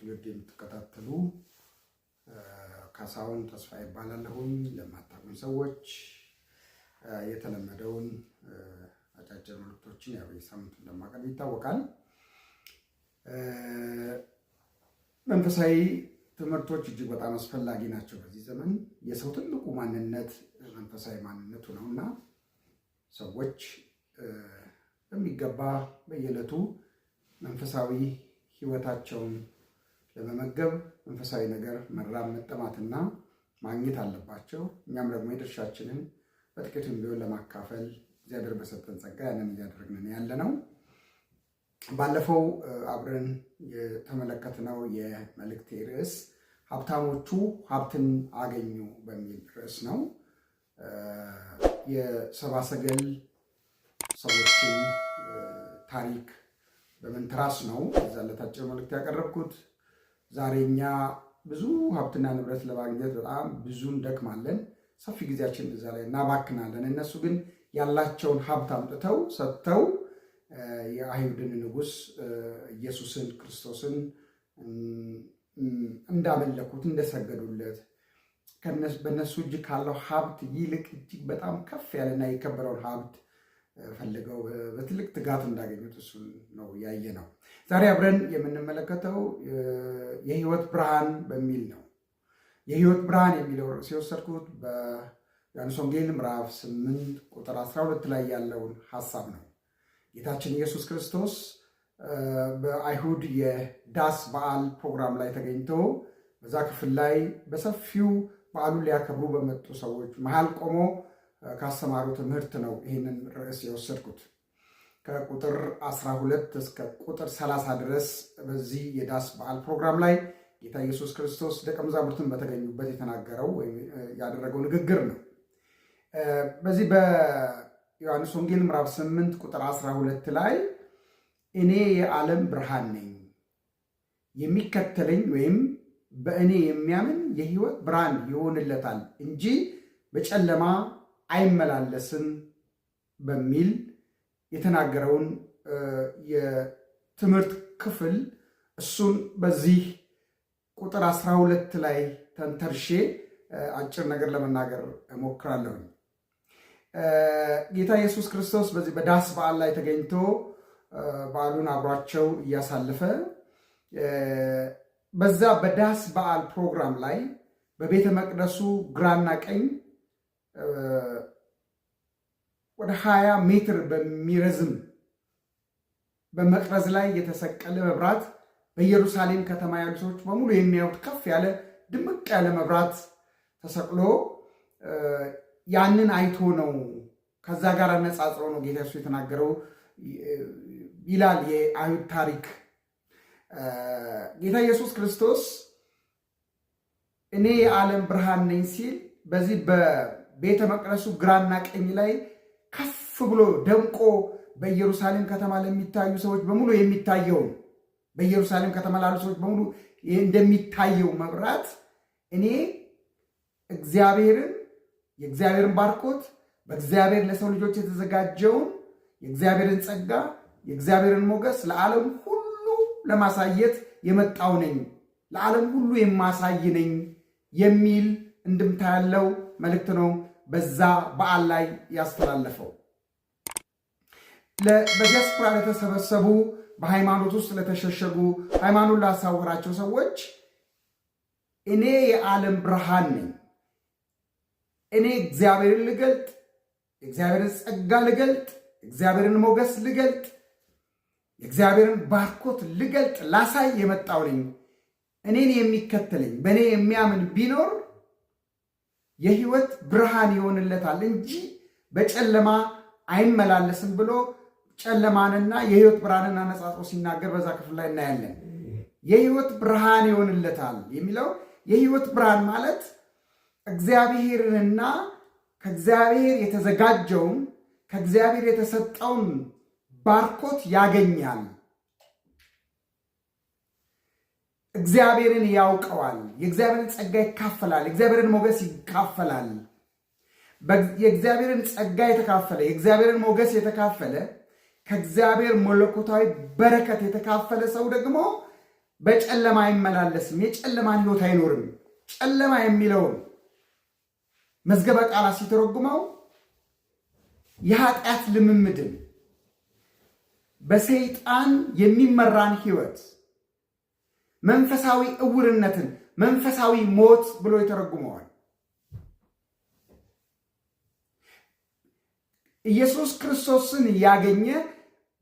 ትውልድ የምትከታተሉ ካሳሁን ተስፋ ይባላለሁኝ። ለማታውቁኝ ሰዎች የተለመደውን አጫጭር መልእክቶችን ያው በሳምንቱ እንደማቀርብ ይታወቃል። መንፈሳዊ ትምህርቶች እጅግ በጣም አስፈላጊ ናቸው። በዚህ ዘመን የሰው ትልቁ ማንነት መንፈሳዊ ማንነቱ ነውና ሰዎች በሚገባ በየዕለቱ መንፈሳዊ ሕይወታቸውን ለመመገብ መንፈሳዊ ነገር መራብ መጠማትና ማግኘት አለባቸው። እኛም ደግሞ የድርሻችንን በጥቂቱም ቢሆን ለማካፈል እግዚአብሔር በሰጠን ጸጋ ያንን እያደረግን ያለነው። ባለፈው አብረን የተመለከትነው የመልእክቴ ርዕስ ሀብታሞቹ ሀብትን አገኙ በሚል ርዕስ ነው። የሰብአ ሰገል ሰዎችን ታሪክ በመንተራስ ነው እዛ ለታጭር መልእክት ያቀረብኩት። ዛሬ እኛ ብዙ ሀብትና ንብረት ለማግኘት በጣም ብዙ እንደክማለን፣ ሰፊ ጊዜያችን እዛ ላይ እናባክናለን። እነሱ ግን ያላቸውን ሀብት አምጥተው ሰጥተው የአይሁድን ንጉሥ ኢየሱስን ክርስቶስን እንዳመለኩት እንደሰገዱለት በእነሱ እጅ ካለው ሀብት ይልቅ እጅግ በጣም ከፍ ያለና የከበረውን ሀብት ፈልገው በትልቅ ትጋት እንዳገኙት እሱን ነው ያየ ነው። ዛሬ አብረን የምንመለከተው የህይወት ብርሃን በሚል ነው። የህይወት ብርሃን የሚለው ርዕስ የወሰድኩት በዮሐንስ ወንጌል ምዕራፍ 8 ቁጥር 12 ላይ ያለውን ሀሳብ ነው። ጌታችን ኢየሱስ ክርስቶስ በአይሁድ የዳስ በዓል ፕሮግራም ላይ ተገኝቶ በዛ ክፍል ላይ በሰፊው በዓሉን ሊያከብሩ በመጡ ሰዎች መሃል ቆሞ ካስተማሩ ትምህርት ነው ይህንን ርዕስ የወሰድኩት። ከቁጥር 12 እስከ ቁጥር 30 ድረስ በዚህ የዳስ በዓል ፕሮግራም ላይ ጌታ ኢየሱስ ክርስቶስ ደቀ መዛሙርትን በተገኙበት የተናገረው ወይም ያደረገው ንግግር ነው። በዚህ በዮሐንስ ወንጌል ምዕራፍ 8 ቁጥር 12 ላይ እኔ የዓለም ብርሃን ነኝ፣ የሚከተለኝ ወይም በእኔ የሚያምን የህይወት ብርሃን ይሆንለታል እንጂ በጨለማ አይመላለስም በሚል የተናገረውን የትምህርት ክፍል እሱን በዚህ ቁጥር 12 ላይ ተንተርሼ አጭር ነገር ለመናገር እሞክራለሁ። ጌታ ኢየሱስ ክርስቶስ በዚህ በዳስ በዓል ላይ ተገኝቶ በዓሉን አብሯቸው እያሳለፈ በዛ በዳስ በዓል ፕሮግራም ላይ በቤተ መቅደሱ ግራና ቀኝ ወደ 20 ሜትር በሚረዝም በመቅረዝ ላይ የተሰቀለ መብራት በኢየሩሳሌም ከተማ ያሉ ሰዎች በሙሉ የሚያዩት ከፍ ያለ ድምቅ ያለ መብራት ተሰቅሎ ያንን አይቶ ነው ከዛ ጋር አነጻጽሮ ነው ጌታ ኢየሱስ የተናገረው ይላል የአይሁድ ታሪክ። ጌታ ኢየሱስ ክርስቶስ እኔ የዓለም ብርሃን ነኝ ሲል በዚህ በቤተ መቅደሱ ግራና ቀኝ ላይ ከፍ ብሎ ደምቆ በኢየሩሳሌም ከተማ ለሚታዩ ሰዎች በሙሉ የሚታየውን በኢየሩሳሌም ከተማ ላሉ ሰዎች በሙሉ እንደሚታየው መብራት እኔ የእግዚአብሔርን ባርኮት በእግዚአብሔር ለሰው ልጆች የተዘጋጀውን የእግዚአብሔርን ጸጋ የእግዚአብሔርን ሞገስ ለዓለም ሁሉ ለማሳየት የመጣው ነኝ፣ ለዓለም ሁሉ የማሳይ ነኝ የሚል እንድምታ ያለው መልእክት ነው በዛ በዓል ላይ ያስተላለፈው። በዚያ ስፍራ ለተሰበሰቡ በሃይማኖት ውስጥ ለተሸሸጉ ሃይማኖት ላሳወራቸው ሰዎች እኔ የዓለም ብርሃን ነኝ፣ እኔ እግዚአብሔርን ልገልጥ፣ የእግዚአብሔርን ጸጋ ልገልጥ፣ የእግዚአብሔርን ሞገስ ልገልጥ፣ የእግዚአብሔርን ባርኮት ልገልጥ ላሳይ የመጣው ነኝ። እኔን የሚከተለኝ በእኔ የሚያምን ቢኖር የህይወት ብርሃን ይሆንለታል እንጂ በጨለማ አይመላለስም ብሎ ጨለማንና የህይወት ብርሃንን አነጻጽሮ ሲናገር በዛ ክፍል ላይ እናያለን። የህይወት ብርሃን ይሆንለታል የሚለው የህይወት ብርሃን ማለት እግዚአብሔርንና ከእግዚአብሔር የተዘጋጀውን ከእግዚአብሔር የተሰጠውን ባርኮት ያገኛል። እግዚአብሔርን ያውቀዋል፣ የእግዚአብሔርን ጸጋ ይካፈላል፣ የእግዚአብሔርን ሞገስ ይካፈላል። የእግዚአብሔርን ጸጋ የተካፈለ የእግዚአብሔርን ሞገስ የተካፈለ ከእግዚአብሔር መለኮታዊ በረከት የተካፈለ ሰው ደግሞ በጨለማ አይመላለስም፣ የጨለማን ሕይወት አይኖርም። ጨለማ የሚለውን መዝገበ ቃላት ሲተረጉመው የኃጢአት ልምምድን፣ በሰይጣን የሚመራን ሕይወት፣ መንፈሳዊ እውርነትን፣ መንፈሳዊ ሞት ብሎ ይተረጉመዋል። ኢየሱስ ክርስቶስን ያገኘ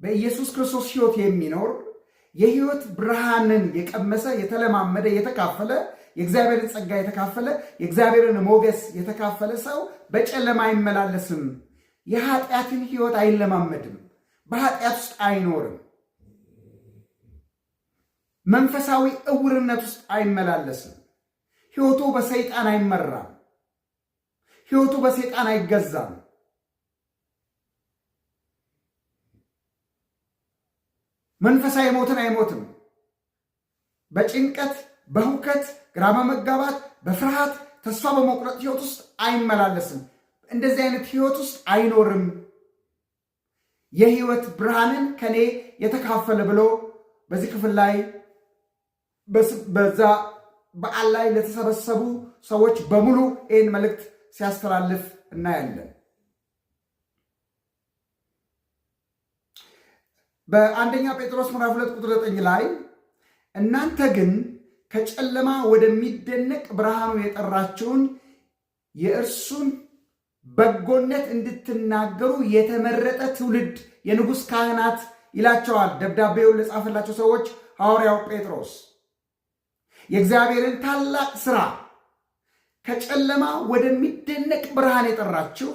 በኢየሱስ ክርስቶስ ሕይወት የሚኖር የሕይወት ብርሃንን የቀመሰ የተለማመደ የተካፈለ የእግዚአብሔርን ጸጋ የተካፈለ የእግዚአብሔርን ሞገስ የተካፈለ ሰው በጨለማ አይመላለስም። የኃጢአትን ሕይወት አይለማመድም። በኃጢአት ውስጥ አይኖርም። መንፈሳዊ እውርነት ውስጥ አይመላለስም። ሕይወቱ በሰይጣን አይመራም። ሕይወቱ በሰይጣን አይገዛም። መንፈሳዊ ሞትን አይሞትም። በጭንቀት፣ በሁከት፣ ግራ በመጋባት፣ በፍርሃት፣ ተስፋ በመቁረጥ ሕይወት ውስጥ አይመላለስም። እንደዚህ አይነት ሕይወት ውስጥ አይኖርም። የሕይወት ብርሃንን ከኔ የተካፈለ ብሎ በዚህ ክፍል ላይ በዛ በዓል ላይ ለተሰበሰቡ ሰዎች በሙሉ ይህን መልእክት ሲያስተላልፍ እናያለን። በአንደኛ ጴጥሮስ ምዕራፍ 2 ቁጥር 9 ላይ እናንተ ግን ከጨለማ ወደሚደነቅ ብርሃኑ የጠራችሁን የእርሱን በጎነት እንድትናገሩ የተመረጠ ትውልድ፣ የንጉሥ ካህናት ይላቸዋል ደብዳቤውን ለጻፈላቸው ሰዎች ሐዋርያው ጴጥሮስ። የእግዚአብሔርን ታላቅ ሥራ ከጨለማ ወደሚደነቅ ብርሃን የጠራችሁ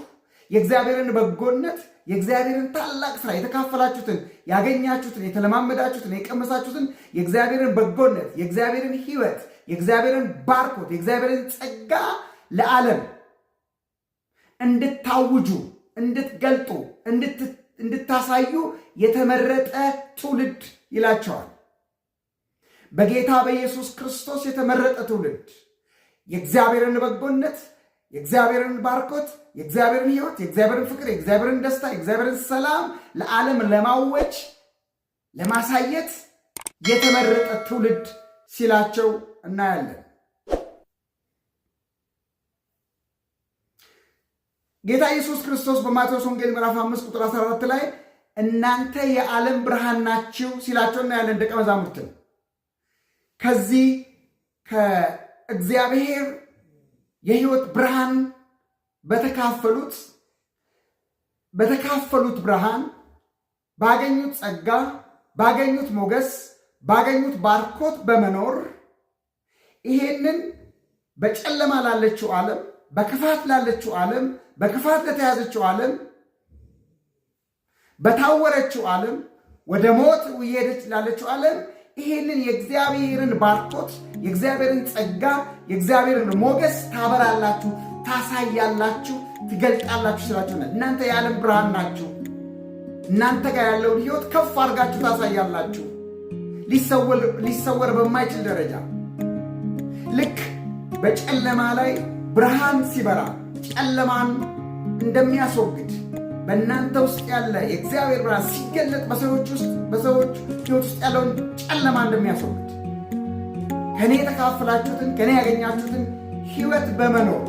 የእግዚአብሔርን በጎነት የእግዚአብሔርን ታላቅ ሥራ የተካፈላችሁትን፣ ያገኛችሁትን፣ የተለማመዳችሁትን፣ የቀመሳችሁትን የእግዚአብሔርን በጎነት፣ የእግዚአብሔርን ሕይወት፣ የእግዚአብሔርን ባርኮት፣ የእግዚአብሔርን ጸጋ ለዓለም እንድታውጁ፣ እንድትገልጡ፣ እንድታሳዩ የተመረጠ ትውልድ ይላቸዋል። በጌታ በኢየሱስ ክርስቶስ የተመረጠ ትውልድ የእግዚአብሔርን በጎነት፣ የእግዚአብሔርን ባርኮት፣ የእግዚአብሔርን ሕይወት፣ የእግዚአብሔርን ፍቅር፣ የእግዚአብሔርን ደስታ፣ የእግዚአብሔርን ሰላም ለዓለም ለማወጅ ለማሳየት የተመረጠ ትውልድ ሲላቸው እናያለን። ጌታ ኢየሱስ ክርስቶስ በማቴዎስ ወንጌል ምዕራፍ 5 ቁጥር 14 ላይ እናንተ የዓለም ብርሃን ናችሁ ሲላቸው እናያለን ደቀ መዛሙርትን። ከዚህ ከእግዚአብሔር የሕይወት ብርሃን በተካፈሉት ብርሃን ባገኙት ጸጋ፣ ባገኙት ሞገስ፣ ባገኙት ባርኮት በመኖር ይሄንን በጨለማ ላለችው ዓለም፣ በክፋት ላለችው ዓለም፣ በክፋት ለተያዘችው ዓለም፣ በታወረችው ዓለም፣ ወደ ሞት እየሄደች ላለችው ዓለም ይሄንን የእግዚአብሔርን ባርኮት፣ የእግዚአብሔርን ጸጋ፣ የእግዚአብሔርን ሞገስ ታበራላችሁ፣ ታሳያላችሁ፣ ትገልጣላችሁ ስላችሁ እናንተ የዓለም ብርሃን ናችሁ። እናንተ ጋር ያለውን ሕይወት ከፍ አድርጋችሁ ታሳያላችሁ። ሊሰወር በማይችል ደረጃ ልክ በጨለማ ላይ ብርሃን ሲበራ ጨለማን እንደሚያስወግድ በእናንተ ውስጥ ያለ የእግዚአብሔር ብርሃን ሲገለጥ በሰዎች ሕይወት ውስጥ ያለውን ጨለማ እንደሚያስወግድ ከኔ የተካፈላችሁትን ከኔ ያገኛችሁትን ሕይወት በመኖር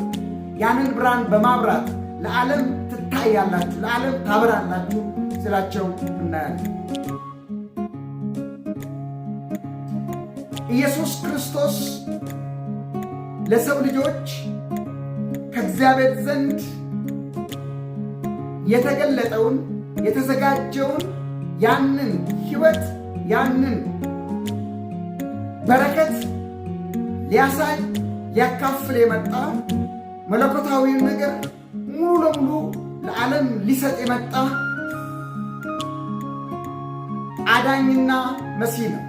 ያንን ብርሃን በማብራት ለዓለም ትታያላችሁ፣ ለዓለም ታበራላችሁ ስላቸው እናያለን። ኢየሱስ ክርስቶስ ለሰው ልጆች ከእግዚአብሔር ዘንድ የተገለጠውን የተዘጋጀውን ያንን ሕይወት ያንን በረከት ሊያሳይ ሊያካፍል የመጣ መለኮታዊውን ነገር ሙሉ ለሙሉ ለዓለም ሊሰጥ የመጣ አዳኝና መሲህ ነው።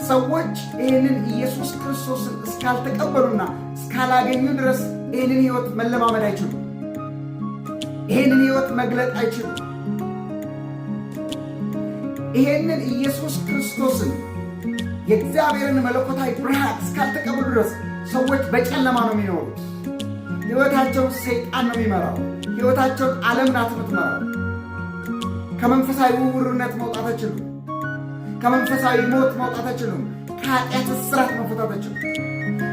ሰዎች ይህንን ኢየሱስ ክርስቶስን እስካልተቀበሉና እስካላገኙ ድረስ ይህንን ሕይወት መለማመድ አይችሉም። ይህንን ሕይወት መግለጥ አይችሉም። ይህንን ኢየሱስ ክርስቶስን የእግዚአብሔርን መለኮታዊ ብርሃን እስካልተቀበሉ ድረስ ሰዎች በጨለማ ነው የሚኖሩት። ሕይወታቸውን ሰይጣን ነው የሚመራው። ሕይወታቸውን ዓለም ናት የምትመራው። ከመንፈሳዊ ውርነት መውጣት አይችሉም። ከመንፈሳዊ ሞት መውጣት አይችሉም። ከኃጢአት እስራት መፈታታችን።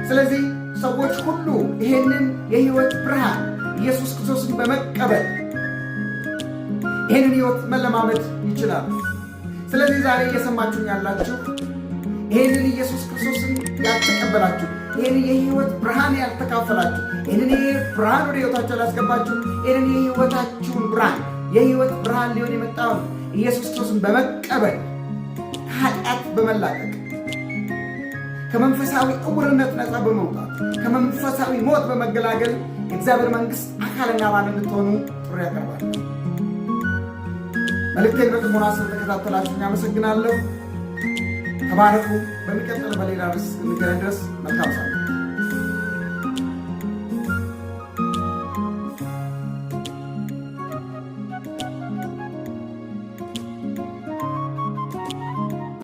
ስለዚህ ሰዎች ሁሉ ይሄንን የሕይወት ብርሃን ኢየሱስ ክርስቶስን በመቀበል ይሄንን ሕይወት መለማመድ ይችላሉ። ስለዚህ ዛሬ እየሰማችሁኝ ያላችሁ ይሄንን ኢየሱስ ክርስቶስን ያልተቀበላችሁ፣ ይሄንን የሕይወት ብርሃን ያልተካፈላችሁ፣ ይሄንን የሕይወት ብርሃን ወደ ሕይወታችሁ ያላስገባችሁ፣ ይሄንን የሕይወታችሁን ብርሃን የሕይወት ብርሃን ሊሆን የመጣውን ኢየሱስ ክርስቶስን በመቀበል ከኃጢአት በመላቀቅ ከመንፈሳዊ ዕውርነት ነፃ በመውጣት ከመንፈሳዊ ሞት በመገላገል የእግዚአብሔር መንግሥት አካልና አባል እንድትሆኑ ጥሪ ያቀርባል። መልእክቴን በጥሞና ስለተከታተላችሁ አመሰግናለሁ። ተባረኩ። በሚቀጥለው በሌላ ርዕስ እስክንገናኝ ድረስ መልካም